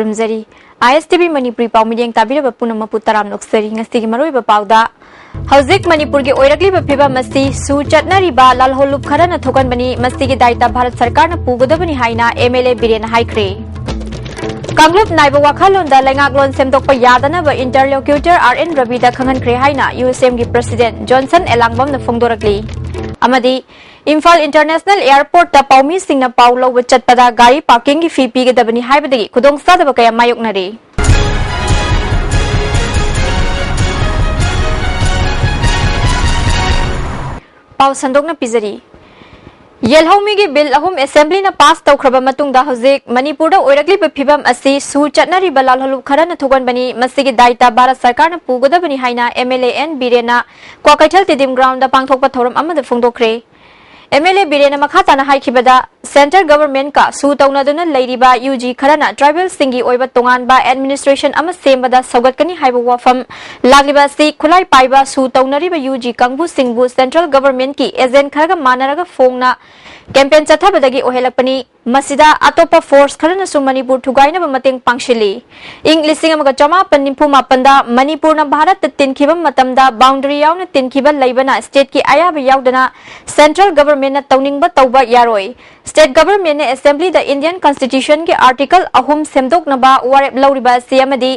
खुरुमजरी ISTV Manipuri पाव मिडियंग ताबिरब पुनम पुतराम नोक्सरी ngasi gi maroi ba pawda hauzik Manipur gi oirakli ba phiba masi su chatnari ba lalholup kharana thokan bani masi gi daita Bharat Sarkar na pugodabani haina MLA Biren haikre Kanglup naiba wakhalon da lengaklon semdokpa yadana ba interlocutor RN Ravi da khangan kre haina USM gi President Johnson Elangbam na phongdorakli amadi Imphal International Airport ta paumi singna paulo wa chatpada gari parking gi fee pigedabani haibadagi khudong sadaba kaya mayoknari Pau sandokna pizari Yelhomi gi bill ahum assembly na pass tawkhraba matungda hauzik Manipur da oirakli ba phibam asi su chatnari balal holup kharana thogan bani masigi daita Bharat Sarkar na pugodabani haina MLA N Birena Kwakaithal Tidim ground da pangthokpa thoram amada phongdokre MLA Birena makhatana haikibada Central Government ka su tawnaduna leiriba UG kharana tribal singi oiba tongan ba administration ama sembada saugatkani haiba wafam lagliba si khulai paiba su tawnariba UG kangbu singbu Central Government ki agent kharaga manaraga phongna campaign chathabadagi ohelakpani masida atopa force kharana su Manipur thugaina ba mateng pangshili ing lising amaga chama panimpu mapanda Manipur na Bharat tinkhiba matamda boundary yauna tinkhiba leibana state ki ayaba yaudana Central Government na tawningba tawba yaroi State Government ne Assembly the Indian Constitution ke Article ahum semdok naba warep lauriba siamadi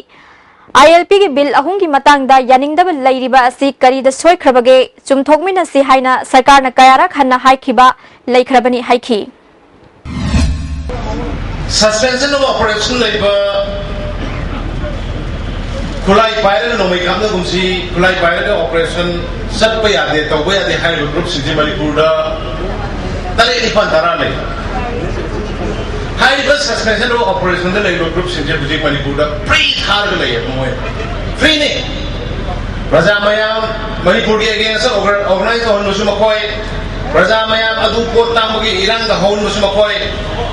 ILP ke bill ahum ki matangda yaningdaba leiriba asi kari da soi khrabage chumthokmina si haina sarkar na kayara khanna haikhiba leikhrabani haikhi Suspension of operation labor Kulai Pirate no make up the Gumsi, Kulai Pirate operation, Satpaya, the Tawaya, the high group city Malipura, Tali Pantarale. High bus suspension of operation, the labor group city Malipura, pretty hard lay free name. Razamaya, Manipuri against organized on Musumakoi. Razamayam adu potang bagi Iran the whole Muslimakoi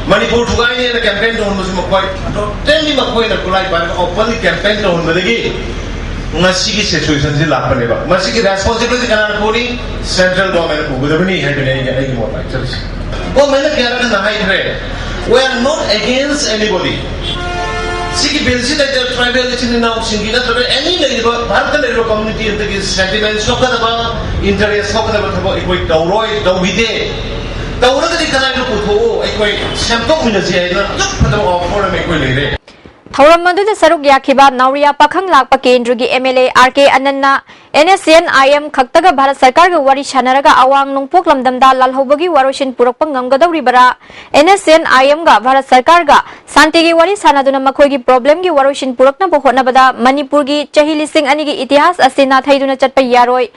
Manipur Tugai the campaign to Muslimakoi tell me Makoi na kulai but openly campaign to Malagi Masiki situation is Lapaneva Masiki responsibility can puri central government who would have any more lectures. Oh many Karen the high trade we are not against anybody Siki Bilsi that the tribalism now singing any labor, part of the labor community in the sentiments, talk about interest, talk about equate Tauroi, Dovide. Taura the Canal Puto, equate Sampo Minasia, not the offer of equality. Thoram madu da saruk yakhiba Nauria pakhang lakpa kendrugi MLA RK Ananna NSN IM khaktaga Bharat Sarkar ga wari shanaraga awang nungpok lamdamda lalhobagi waroshin purakpa ngamgadawri bara NSN IM ga Bharat Sarkar ga santigi wari sanaduna makhoi gi problem gi waroshin purakna bo honabada Manipur gi chahi lising ani gi itihas asina thaiduna chatpa yaroi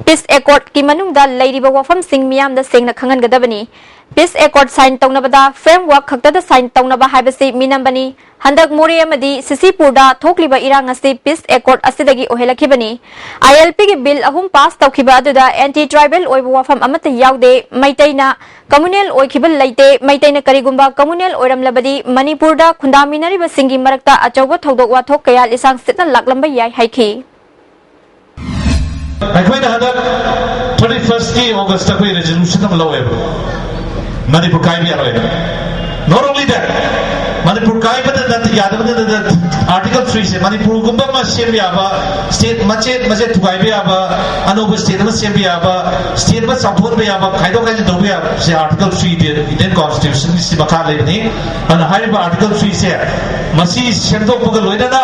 Peace Accord ki manungda leiriba wafam sing miyam da sengna khangan gadabani Peace Accord sign tawnabada framework khaktada sign tawnaba haibasi minambani Handak Mori amadi Sisipurda thokliba irang asi Peace Accord asidagi ohelakibani ILP gi bill ahum pass tawkhiba aduda anti tribal oibu wafam amata yaude maitaina communal oikibal laite maitaina karigumba communal oiramlabadi Manipurda khundaminari ba singi marakta achauba thodok wathok kaya lisang sitna laklamba yai haikhi Akhwaina handak 21st August takoi resolution am laweba Manipur kai bi aroy not only that Manipur kai but that yadabada article 3 se Manipur gumba ma sembiaba state mache tugai be aba anoba state ma sembiaba state ma support be aba khaido kai do be se article 3 the Indian constitution is bakha lebni and high article 3 se masi semdo puga loina na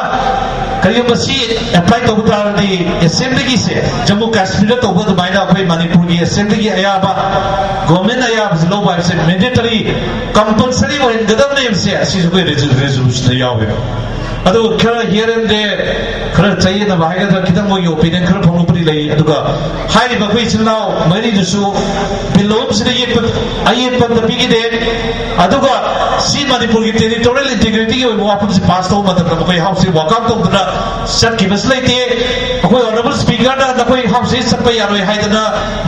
kariyo masi apply to butar di assembly ki se Jammu Kashmir to bud maina koi Manipur ki assembly ki ayaba government ayaba law by se mandatory compulsory or in gadam name se asi koi resolution yawe adu kara here and there kara chahiye na bhaiga da kitam mo opinion kara phonu pari lai aduga hai ba koi chilnao mari dusu below se ye aye pad bi ki de aduga si Manipur ki territorial integrity ki wo apam se pass to matlab koi house se walk out to da sat ki bas lai te koi honorable speaker da koi house se sat pa yaroi hai da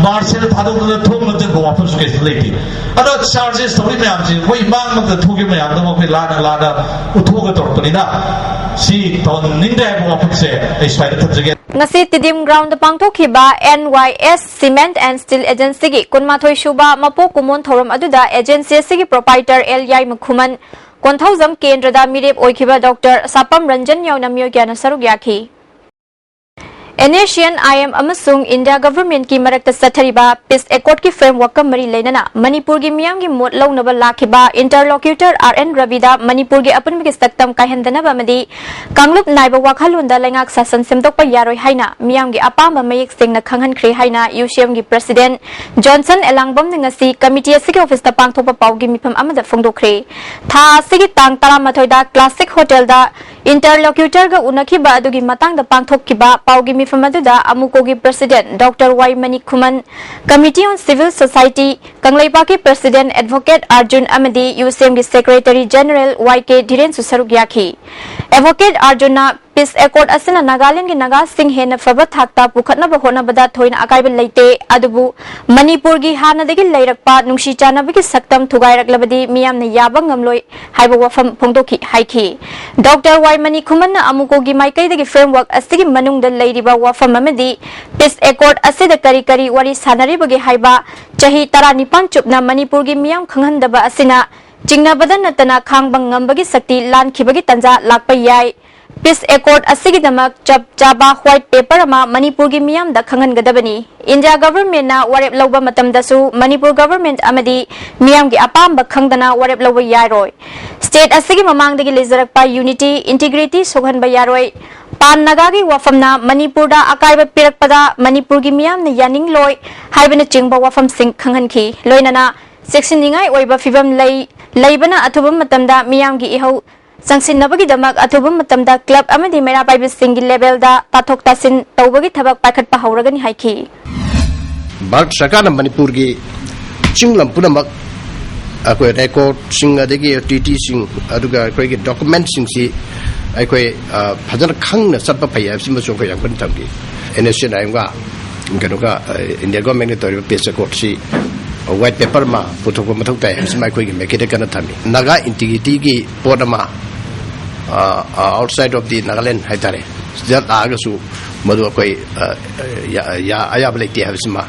march se thadok da thong na go apam se ke lai te adu charges story me am se koi mang mak da thugi me am da koi lana uthoga tor pani na si ton ninde mo apam se ai swai da thajage ngasi Tidim ground pangthokhiba NYS Cement and Steel Agency gi kunmathoi shuba mapo kumon thoram aduda agency sigi proprietor L Yai Mukhuman Konthaujam Kendrada Mirep Oikiba Dr. Sapam Ranjan Yauna Myogyana Saruk Yaki. Asian IM amasung India government ki marakta sathariba peace accord ki framework ka mari leinana Manipur gi miyam gi mot launaba lakhiba interlocutor RN Ravida Manipur gi apun gi saktam kaihandana ba madi Kanglup naiba wakhalunda lengak sasan semtok pa yaroi haina miyam gi apamba mayek singna khanghan khri haina UCM gi president Johnson Elangbom ngasi committee asigi office ta pangthopa pawgi mifam amada phongdokhre tha asigi tang 13 da classic hotel da interlocutor ga unakhiba adugi matang da pangthokkiba pawgi Famatuda Amukogi President Dr. Y. Manikuman, Committee on Civil Society, Kanglaipaki President Advocate Arjun Amadi, UCM Secretary General Y.K. Dhiren Susarugyaki. Advocate Arjuna Peace Accord Asina Nagaland Naga Singh Hena Fabat Hakta Pukatna Bahona Bada Toina Akaiba Late Adubu, Manipur gi Hana de Lairakpa, Nungshi Chana Biki Saktam Tugairak Labadi, Miam Yabang Amloy, Haiba from Pongdoki Haiki. Dr. Y. Manikuman Amukogi Maike the framework Asigi Manung the Lady Wafam Mamadi, Peace Accord Asida Kari Kari Wari Sanaribugi Haiba, Chahi Tarani Panchupna Manipurgi Miam Kanghandaba Asina, Jingna Badanatana Kang Bangambagi Sakti Lan Kibagi Tanza Lakpayai. Peace Accord asigi damak Java white paper ama Manipur gi miyam da khangan gadabani India government na warep lauba matam dasu Manipur government amadi miyam gi apam ba khangdana warep lauba yaroi state asigi mamang dagi lezarakpa unity integrity soghan ba yaroi pan naga gi wafamna Manipur da akai ba pirakpada Manipur gi miyam na yaning loi haibana chingba wafam sing khanghan ki loinana section ningai oiba fibam leibana athubam matam da miyam gi ihau Sangsin Nabagi Damak Atubum Matamda Club Amadi Mera by single level da Patok Tasin Tawagi Tabak Pakat Pahauragan Haiki. Bart Sakana Manipurgi Chinglam Punamak Aqua record Singadegi TT Sing Aduga Quake document Singsi Aqua Padana Kang Sapapaya Simasoka Yakuntamki. NSN Anga Ganuka in the government Peace Accord see. White paper ma putoko matokta is my quick make it a kanatami. Naga integrity Podama outside of the Nagaland Haitare. That Agasu Maduakoi Ayablati Havsma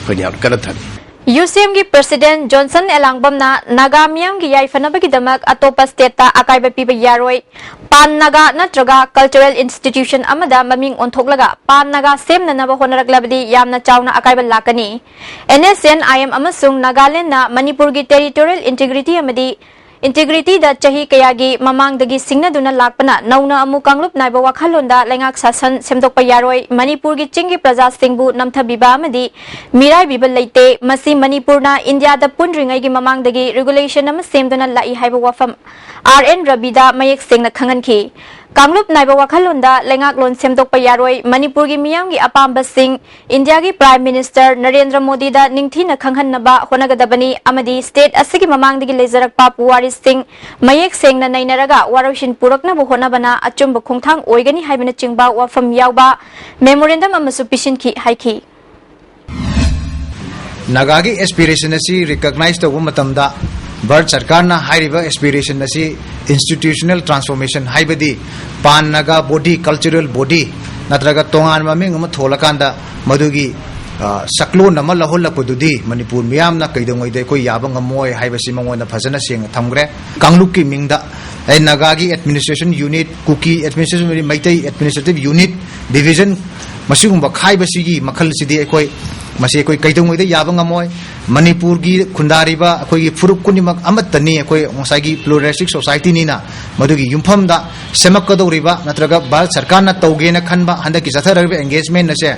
when you have Kanatami. UCM gi President Johnson Elangbom na Naga miyam gi yai fanabagi damak atopa state ta akai ba piba yaroi Pan Naga natraga cultural institution amada maming onthoklaga Pan Naga semna naba honaraklabadi yamna chawna akai ba lakani NSN IM amasung Nagaland na Manipur gi territorial integrity da chahi kayagi mamang dagi singna duna lakpana nauna amu Kanglup naiba wakhalonda lengak sasan semdokpa yaroi Manipur gi chingi praja singbu namthabiba amadi mirai biba leite masi Manipur na India da punringai gi mamang dagi regulation ama semduna lai haiba wafam RN Rabida mayek singna khanganki Kanglup naiba wakhalonda lengak lon semdokpa yaroi Manipur gi miyam gi apamba sing India gi Prime Minister Narendra Modi da ningthina khanghanaba honagadabani amadi state asigi mamang dagi lezarakpa puwari Singh mayek sengna nainaraga waroshin purakna bu honabana achumba khongthang oigani haibana chingba wafam yawba memorandum amasu pishinki haiki Nagagi aspiration asi recognize the matamda Bharat Sarkar na hairiba aspiration asi institutional transformation haibadi pan naga body cultural body natraga tongan maming ama tholakanda madugi saklo nama lahol pududi Manipur miyam na kaidongoi de koi yabang amoy haibasi mangona phajana sing thamgre Kanglup ki mingda ai Nagagi administration unit Kuki administration maitai administrative unit division masugumba khaibasi gi makhal sidi koi masi koi kaidongoi de yabang amoy Manipur gi khundariba koi furup kunimak amatani koi ngosagi pluralistic society ni na madugi yumpham da semakadoriba natraga Bharat Sarkar na tawgena khanba handaki jatharabe engagement na se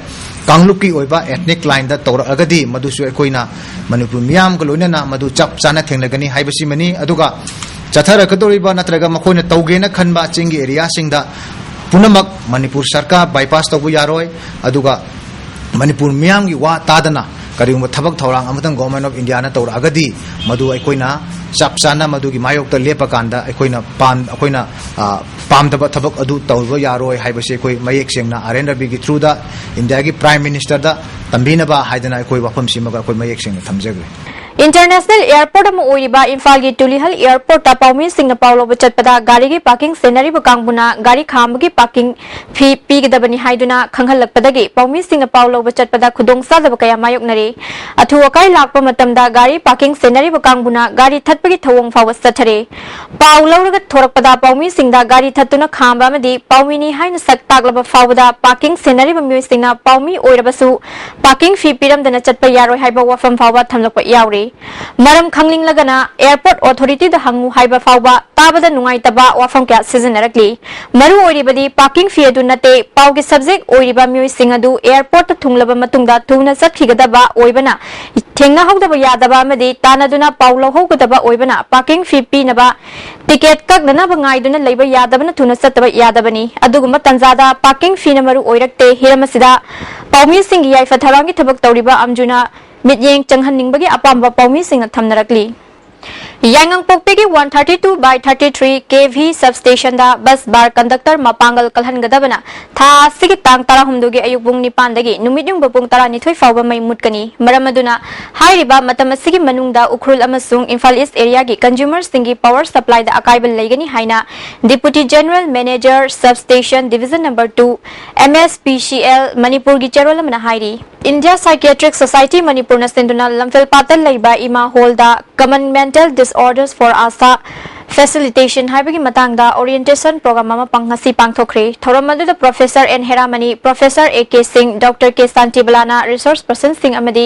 Kanglup ki oiba ethnic line da tora agadi madusu ekoina Manipur miyam ko loina na madu chap chana thenglagani haibasi mani aduga jathara kadoriba natraga makoina tawgena khanba chingi area singda punamak Manipur Sarkar bypass tabu yaroi aduga Manipur miyam gi wa tadana kariyum thabak thorang amatang government of India na tora agadi madu ekoina chap chana madu gi mayok ta lepakanda ekoina pamdaba thabak adu tawba yaroi haibase ekoi mayek sengna arenda bigi through da India gi prime minister da tambina ba haidana ekoi wafam simaga ekoi mayek sengna thamjagre international airport Imphal की तुलिहल airport पाउमी Singh पाउलोब चटपदा गाड़ी की parking सेनरी कांगबुना गाड़ी खाम की parking फी पीगदबनी हाइदुना खंगहलकपदगी पाउमी सिंह पाउलोब चटपदा खुदोंग सादब कया मायोकनरे अथु acai Lakpa मतमदा गाड़ी parking सेनरी कांगबुना गाड़ी थतपगी थवोंग फाव सथरे पाउ लौरग थोरकपदा पाउमी सिंह गाड़ी थतुना खाम अमदी पाउमीनी हाइन सक तागलब फावदा पार्किंग सेनरी म्योय सिंह पाउमी ओइरबसु पार्किंग फी पीरमदना चटप यारोय हाइबा वाफम फाव थमलक यावरे मरम खंगलिंग लगना एयरपोर्ट ऑथोरिटी द हंगु हाइबा फावबा ताबदा नुंगाइतबा वाफम क्या सिजनरकली मरु ओइरिबदी पार्किंग फी अदु नते पाउगी सब्जेक्ट ओइरिबा म्योय सिंह अदु एयरपोर्ट थुंगलब मतुंगदा थुना सखिगदबा ओइबना थेंगना हौदबा यादबा अमदी तानादुना पाउ लौहौगदबा ओइबना पार्किंग फी पीनबा टिकेट कगदना बंगाइदुना लेबा यादबना थुना सतबा यादबनी अदुगुम तंजादा पार्किंग फी न मरु ओइरकते हिरमसिदा पाउमी सिंह याइफा थरांगी थबक तौरिबा अमजुना मित्येंग चंगहनिंगबगी अपाम्बा पाउमी सिंह थमनरकली यांगंग पोक्पे की 132/33 KV सबस्टेशन दा बस बार कंडक्टर मपांगल कलहनगदबना था सिगी तांग तारा हुमदुगी अयुक बुंग निपानदगी नुमिद्युंग बुंग तारा निथोय फावबा मै मुटकनी मरमदुना हाइरिबा मतम सिगी मनुंगदा उखरुल अमसुंग इम्फाल ईस्ट एरिया की कंज्यूमर सिंगी पावर सप्लाई दा अकाइबल लेगनी हाइना deputy general manager substation division number 2 MSPCL Manipur की चेरोल अमना हाइरी इंडिया साइकियाट्रिक सोसाइटी मणिपुर सिंधुना लंफेल पातल लेबा इमा होलदा कमन mental disorders for ASA facilitation हाइबगी मतंगदा ओरिएंटेशन प्रोग्राम अमा पंगसी पांगथोखरे थोरमदुदा professor N Heramani professor AK Singh doctor K सांतिबलाना resource person Singh अमदी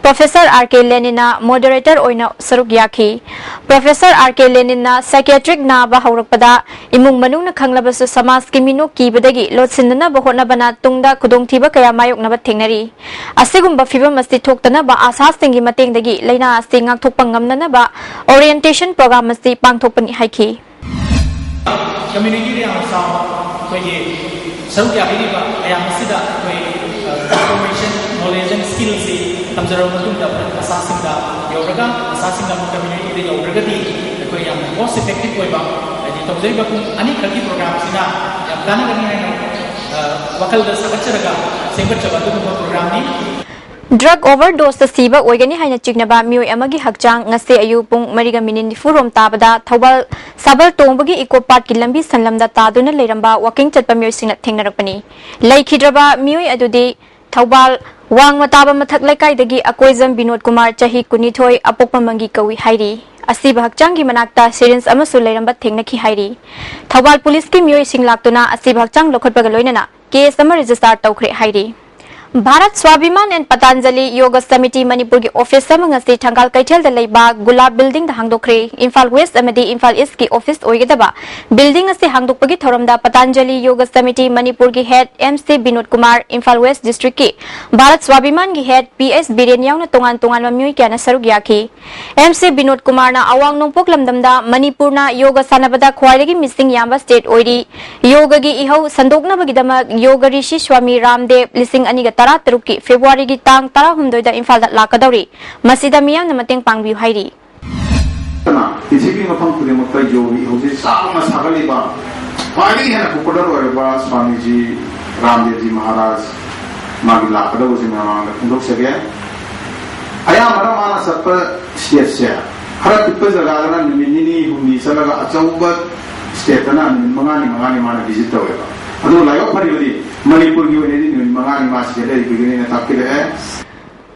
professor RK लेनिना moderator ओइना सरुक याखी प्रोफेसर RK लेनिना साइकियाट्रिक नाबा हौरकपदा इमुंग मनुंगना खंगलबसु समाज की मिनो कीबदगी लोदसिनना बहोनबना तुंगदा खुदोंथीबा कया मायोकनबा थेंगनरी असिगुंबा फिबम अस्ति थोक्तनबा आसा सिंगी मतेंगदगी लेना अस्ति ngakthokpa ngamnanaba orientation program अस्ति पांगथोकपनि हाइखि कम्युनिटी रे आसा कोई सरुक याबिबा अयामसिदा कोई इंफॉर्मेशन नॉलेज एंड स्किल से तमजरो मतुंदा असासिंदा योरगा असासिंदा कम्युनिटी रे योरगदी कोई याम कोस्ट इफेक्टिव कोइबा आदि तमजरिबा कुन अनि खलकी प्रोग्राम सिना याम कानगनी है वकल द सकचरगा सेंगचबा दुगु प्रोग्राम नि drug overdose Ziba ओइगनी हाइना चिकनबा मियोय अमगी हकचांग ngase ayu pung 4:94 rom tabada thobal sabal tongbagi eco park ki lambi sanlamda taduna leramba walking chatpa miyoy singna thengnarakpani laikhidraba miyoy adudi thobal wangma taba mathak laikai dagi akoizam binod kumar chahi kunithoi apokpa mangi kawi hairi asiba hakchang gi manakta syringe amasu leramba thengnaki hairi thobal police ki miyoy singlaktuna asiba hakchang lokhotpaga loinana case ama register tawkhre hairi Bharat Swabhiman and Patanjali Yog Samiti Manipur की office से ठंगाल कैथेल लेबा Gulab building द हांगदोखरे Imphal west अमदी Imphal east की office ओइगदबा building से हांगदोकपगी थोरमदा पतंजलि योग समिति मणिपुर की head MC Vinod Kumar Imphal west district की भारत स्वाभिमान की हेड PS बिरेन यावना तोंगान तोंगान मम्योय क्याना सरुक याखी MC विनोद कुमार ना अवांग नोंपोक लमदमदा मणिपुर ना योग सानबदा ख्वाइदगी मिसिंग याम्बा स्टेट ओइरी योग की इहौ संदोकनबगिदमा योग ऋषि स्वामी रामदेव लिसिंग अनिगा तरा तरुक की फेब्रुआरी की तांग तरा हुमदोइदा इम्फाल लाकदौरी मसिदा मियाम नमतेंग पांगबियु हाइरी इसिबी मफम खुदेमक्ता योगी होजे सागना सागलिबा फाइली है कुपडर ओरबा स्वामी जी रामदेव जी महाराज मागी लाकदौ से मांग खुंदोक सगे आया मरा माना सप सियस्य हर पिप जगाना निमिनी हुनी सलगा अचौब स्टेटना मंगानी माना विजिट तवेबा अदो लायो फरिबदी मणिपुर की ओनेदी मंगानी मासी ले बिगिने ताकिले है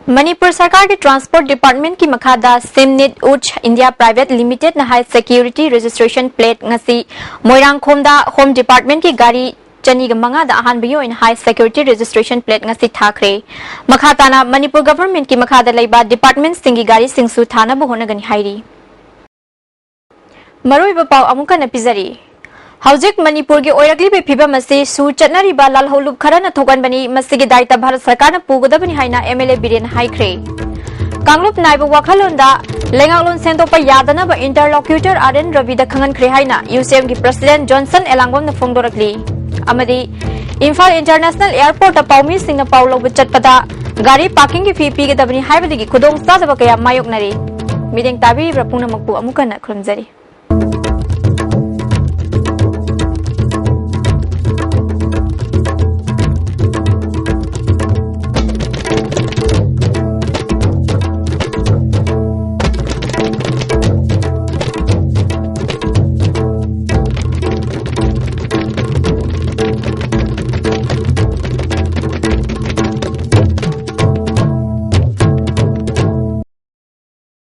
मणिपुर सरकार के ट्रांसपोर्ट डिपार्टमेंट की मखादा सिमनिट उच इंडिया प्राइवेट लिमिटेड ना high security registration plate ngasi मोइरांगखोमदा होम डिपार्टमेंट की गाड़ी चनी मंगा दा अहान बियो इन high security registration plate ngasi थाखरे मखाताना मणिपुर गवर्नमेंट की मखादा लेबा डिपार्टमेंट सिंगी गाड़ी सिंगसु थाना बहोनगनी हाइरी मरोइबा पाव अमुका न पिजरी हौजिक मणिपुर की ओइरगली फिबम असे सु चटनरिबा लालहौलुब खरना थोगनबनी मसिगी दायित्व भारत सरकारना पुगदबनी हाइना MLA बिरेन हाइख्रे कांगलुप नाइब वाखलोंदा लेंगालोन सेंदोपा यादनबा इंटरलॉक्यूटर RN रवि दा खंगनख्रे हाइना UCM की प्रेसिडेंट जॉनसन एलांगोम न फोंगदोरकली अमदी इम्फाल इंटरनेशनल एयरपोर्ट पाउमी सिंगना पाउलोब चटपदा गाड़ी पार्किंग की फी पीगदबनी हाइबदगी खुदोंग सादबा कया मायोकनरी मिदेंग ताबी रपुनमकपु अमुकन खुरमजरी।